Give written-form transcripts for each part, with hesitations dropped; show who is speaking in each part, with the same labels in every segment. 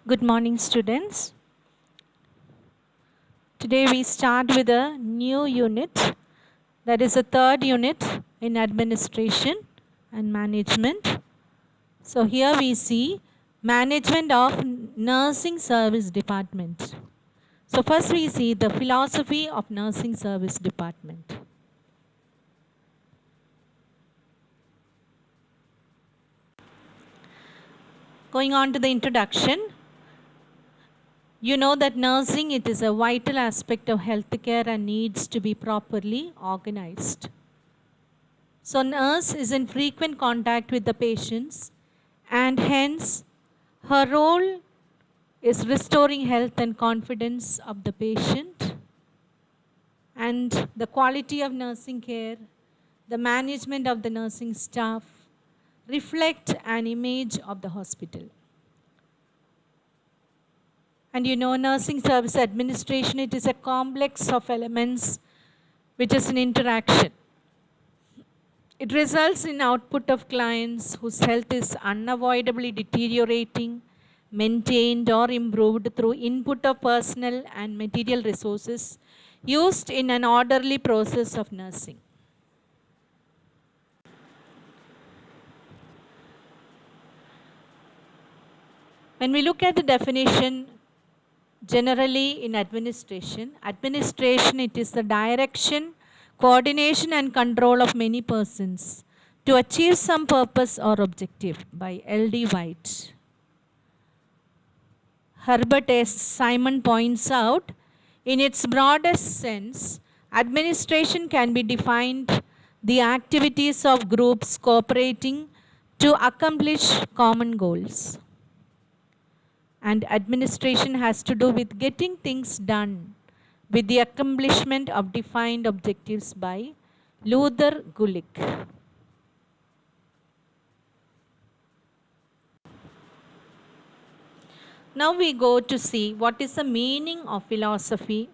Speaker 1: Good morning, students. Today we start with a new unit, that is a third unit in administration and management. So here we see management of nursing service department. So first we see the philosophy of nursing service department. Going on to the introduction, you know that nursing, it is a vital aspect of healthcare and needs to be properly organized. So nurse is in frequent contact with the patients, and hence her role is restoring health and confidence of the patient, and the quality of nursing care, the management of the nursing staff reflect an image of the hospital. And you know, nursing service administration, it is a complex of elements which is an interaction. It results in output of clients whose health is unavoidably deteriorating, maintained or improved through input of personal and material resources used in an orderly process of nursing. When we look at the definition, generally in administration, it is the direction, coordination and control of many persons to achieve some purpose or objective, by L.D. White. Herbert S. Simon points out, in its broadest sense, administration can be defined the activities of groups cooperating to accomplish common goals. And administration has to do with getting things done with the accomplishment of defined objectives, by Luther Gulick. Now we go to see what is the meaning of philosophy,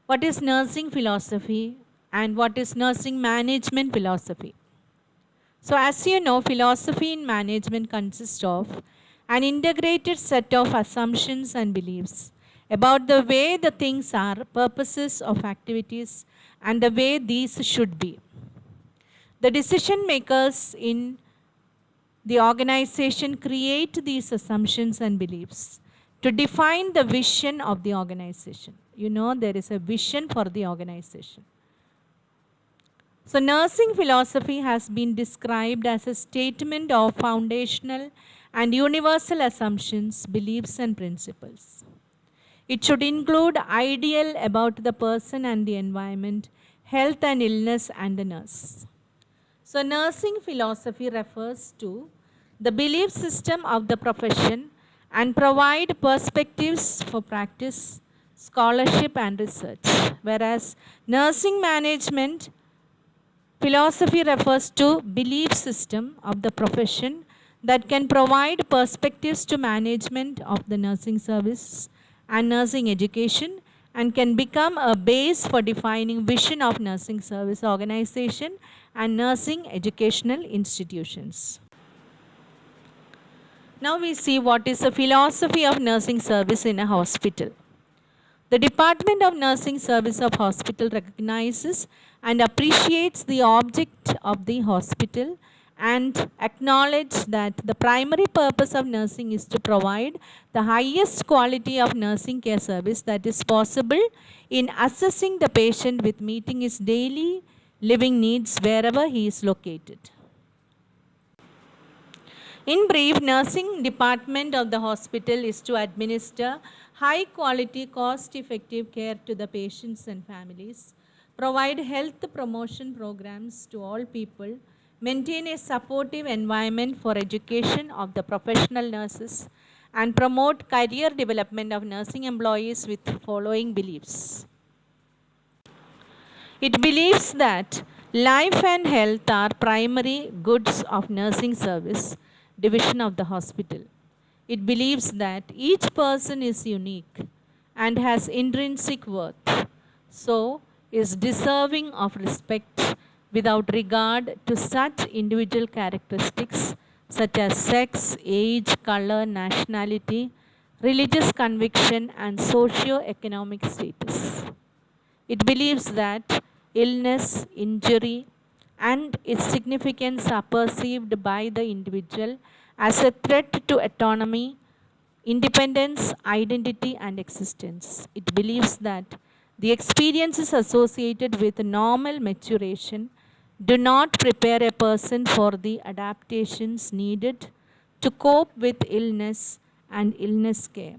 Speaker 1: what is nursing philosophy, and what is nursing management philosophy. So as you know, philosophy in management consists of an integrated set of assumptions and beliefs about the way the things are, purposes of activities, and the way these should be. The decision makers in the organization create these assumptions and beliefs to define the vision of the organization. You know, there is a vision for the organization. So nursing philosophy has been described as a statement of foundational and universal assumptions, beliefs and principles. It should include ideal about the person and the environment, health and illness and the nurse. So nursing philosophy refers to the belief system of the profession and provide perspectives for practice, scholarship and research. Whereas nursing management philosophy refers to belief system of the profession that can provide perspectives to management of the nursing service and nursing education, and can become a base for defining vision of nursing service organization and nursing educational institutions. Now we see what is the philosophy of nursing service in a hospital. The Department of Nursing Service of Hospital recognizes and appreciates the object of the hospital and acknowledges that the primary purpose of nursing is to provide the highest quality of nursing care service that is possible in assessing the patient with meeting his daily living needs wherever he is located. In brief, nursing department of the hospital is to administer high quality, cost effective care to the patients and families, provide health promotion programs to all people, maintain a supportive environment for education of the professional nurses, and promote career development of nursing employees with following beliefs. It believes that life and health are primary goods of nursing service division of the hospital. It believes that each person is unique and has intrinsic worth, so is deserving of respect without regard to such individual characteristics such as sex, age, color, nationality, religious conviction, and socio-economic status. It believes that illness, injury, and its significance are perceived by the individual as a threat to autonomy, independence, identity, and existence. It believes that the experiences associated with normal maturation do not prepare a person for the adaptations needed to cope with illness and illness care.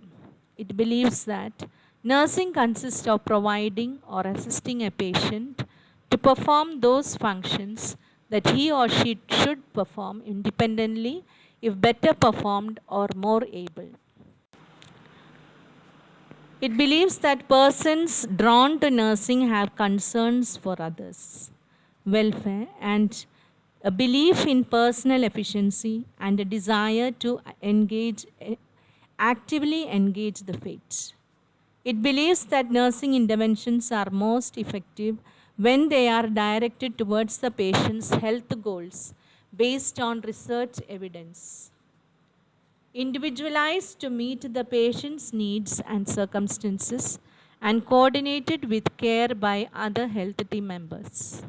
Speaker 1: It believes that nursing consists of providing or assisting a patient to perform those functions that he or she should perform independently if better performed or more able. It believes that persons drawn to nursing have concerns for others' welfare and a belief in personal efficiency and a desire to actively engage the fate. It believes that nursing interventions are most effective when they are directed towards the patient's health goals based on research evidence, individualized to meet the patient's needs and circumstances, and coordinated with care by other health team members.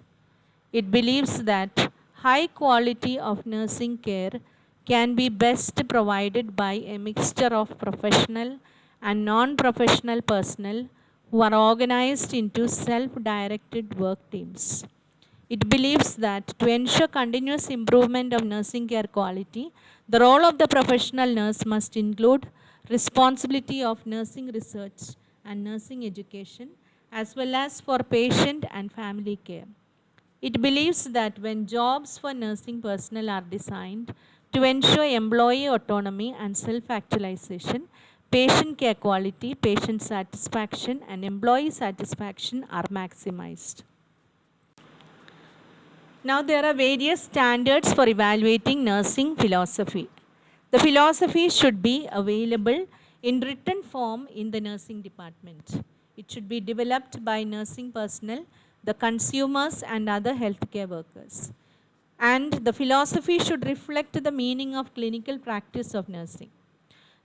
Speaker 1: It believes that high quality of nursing care can be best provided by a mixture of professional and non professional personnel who are organized into self directed work teams. It believes that to ensure continuous improvement of nursing care quality, the role of the professional nurse must include responsibility of nursing research and nursing education as well as for patient and family care. It believes that when jobs for nursing personnel are designed to ensure employee autonomy and self actualization, patient care quality, patient satisfaction, and employee satisfaction are maximized. Now, there are various standards for evaluating nursing philosophy. The philosophy should be available in written form in the nursing department. It should be developed by nursing personnel, the consumers, and other healthcare workers. And the philosophy should reflect the meaning of clinical practice of nursing.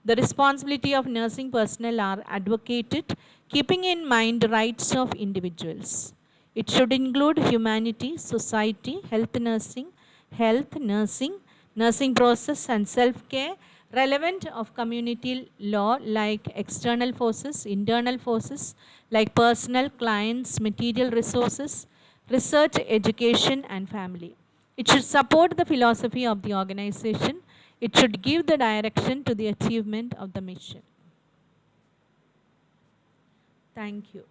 Speaker 1: The responsibility of nursing personnel are advocated, keeping in mind the rights of individuals. It should include humanity, society, nursing, nursing process and self-care, relevant of community law like external forces, internal forces like personal, clients, material resources, research, education and family. It should support the philosophy of the organization. It should give the direction to the achievement of the mission. Thank you.